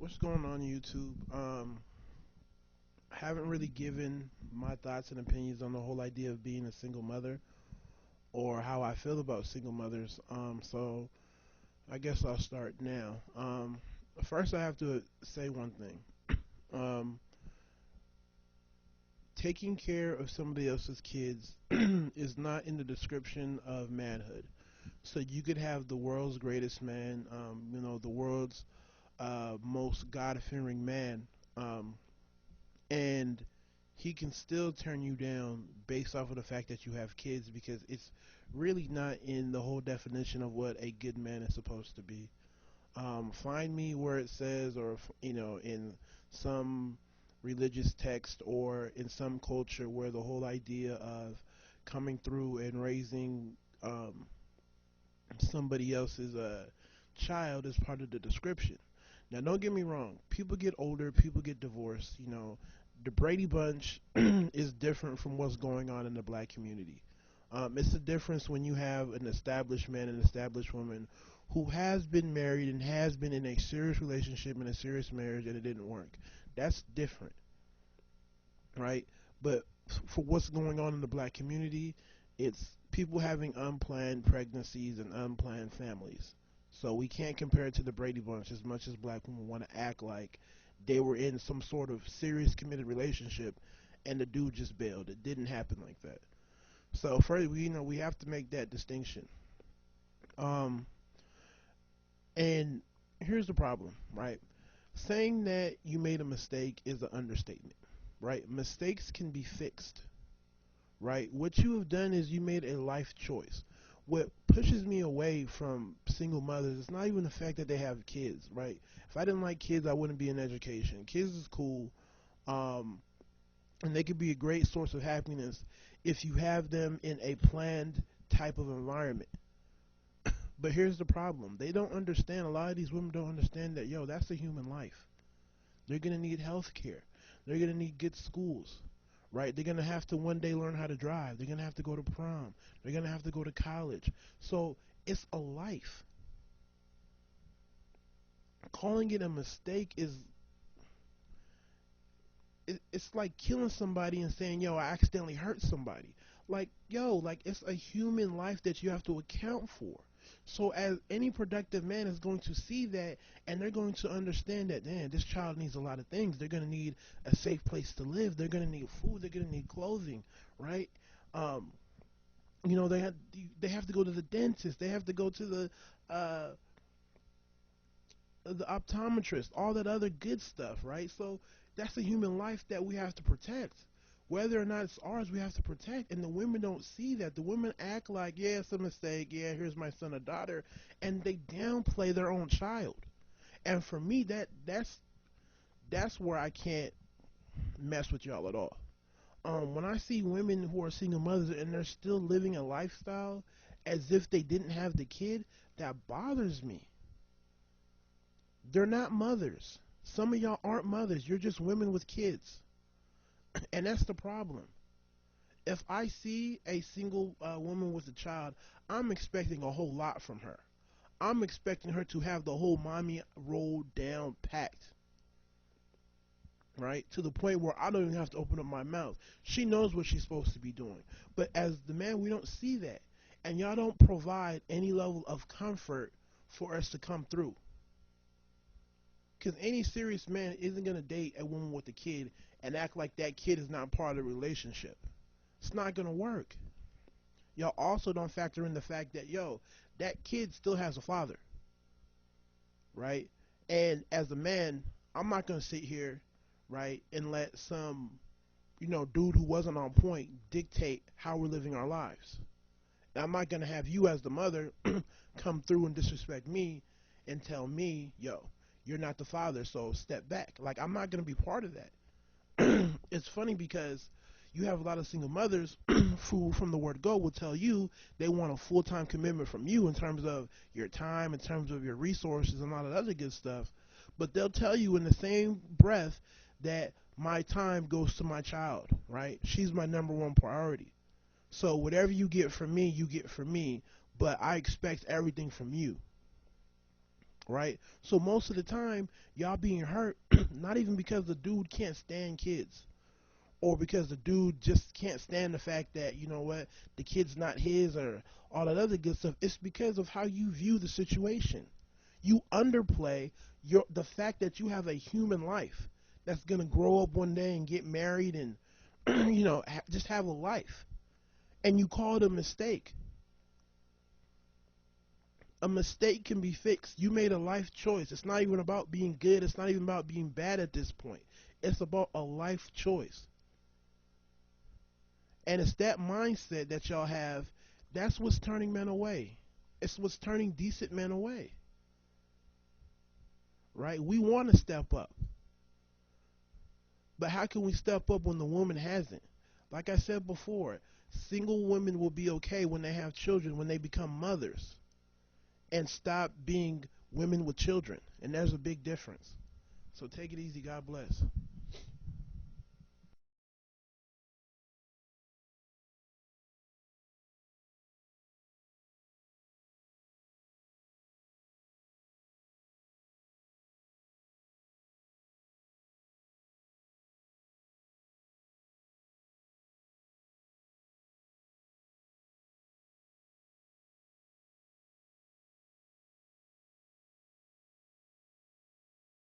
What's going on YouTube? I haven't really given my thoughts and opinions on the whole idea of being a single mother or how I feel about single mothers. So I guess I'll start now. First, I have to say one thing. Um, Taking care of somebody else's kids is not in the description of manhood. So you could have the world's greatest man, the world's most God-fearing man. Um, and he can still turn you down based off of the fact that you have kids because it's really not in the whole definition of what a good man is supposed to be. Find me where it says, or in some religious text or in some culture where the whole idea of coming through and raising somebody else's child is part of the description. Now, don't get me wrong. People get older. People get divorced. The Brady Bunch is different from what's going on in the black community. It's the difference when you have an established man and established woman who has been married and has been in a serious relationship and a serious marriage and it didn't work. That's different, right? But for what's going on in the black community, it's people having unplanned pregnancies and unplanned families. So we can't compare it to the Brady Bunch as much as black women want to act like they were in some sort of serious committed relationship and the dude just bailed. It didn't happen like that. So first, we have to make that distinction. Um, and here's the problem, right? Saying that you made a mistake is an understatement, right? Mistakes can be fixed, right? What you have done is you made a life choice. What pushes me away from single mothers is not even the fact that they have kids, right? If I didn't like kids, I wouldn't be in education. Kids is cool, um, and they could be a great source of happiness if you have them in a planned type of environment. But here's the problem. They don't understand, a lot of these women don't understand that, yo, that's a human life. They're going to need health care. They're going to need good schools, right? They're going to have to one day learn how to drive. They're going to have to go to prom. They're going to have to go to college. So it's a life. Calling it a mistake is, it's like killing somebody and saying, yo, I accidentally hurt somebody. Like, yo, like it's a human life that you have to account for. So as any productive man is going to see that and they're going to understand that, man, this child needs a lot of things. They're going to need a safe place to live. They're going to need food. They're going to need clothing, right? Um, they have to go to the dentist. They have to go to uh, the optometrist, all that other good stuff, right? So that's a human life that we have to protect. Whether or not it's ours, we have to protect. And the women don't see that. The women act like, yeah, it's a mistake. Yeah, here's my son or daughter, and they downplay their own child. And for me, that's where I can't mess with y'all at all. When I see women who are single mothers and they're still living a lifestyle as if they didn't have the kid, that bothers me. They're not mothers. Some of y'all aren't mothers. You're just women with kids. And that's the problem. If I see a single woman with a child, I'm expecting a whole lot from her. I'm expecting her to have the whole mommy role down packed, right? To the point where I don't even have to open up my mouth. She knows what she's supposed to be doing. But as the man, we don't see that. And y'all don't provide any level of comfort for us to come through. Because any serious man isn't going to date a woman with a kid and act like that kid is not part of the relationship. It's not going to work. Y'all also don't factor in the fact that, yo, that kid still has a father, right? And as a man, I'm not going to sit here, right, and let some, dude who wasn't on point dictate how we're living our lives. Now, I'm not going to have you as the mother come through and disrespect me and tell me, yo, you're not the father, so step back. Like, I'm not going to be part of that. It's funny because you have a lot of single mothers who, from the word go, will tell you they want a full-time commitment from you in terms of your time, in terms of your resources, and all that other good stuff. But they'll tell you in the same breath that my time goes to my child, right? She's my number one priority. So whatever you get from me, you get from me, but I expect everything from you. right? So most of the time, y'all being hurt, not even because the dude can't stand kids, or because the dude just can't stand the fact that, you know what, the kid's not his, or all that other good stuff. It's because of how you view the situation. You underplay the fact that you have a human life that's gonna grow up one day and get married and just have a life, and you call it a mistake. A mistake can be fixed. You made a life choice. It's not even about being good. It's not even about being bad at this point. It's about a life choice. And it's that mindset that y'all have. That's what's turning men away. It's what's turning decent men away. Right? We want to step up. But how can we step up when the woman hasn't? Like I said before, single women will be okay when they have children, when they become mothers, and stop being women with children. And there's a big difference. So take it easy. God bless.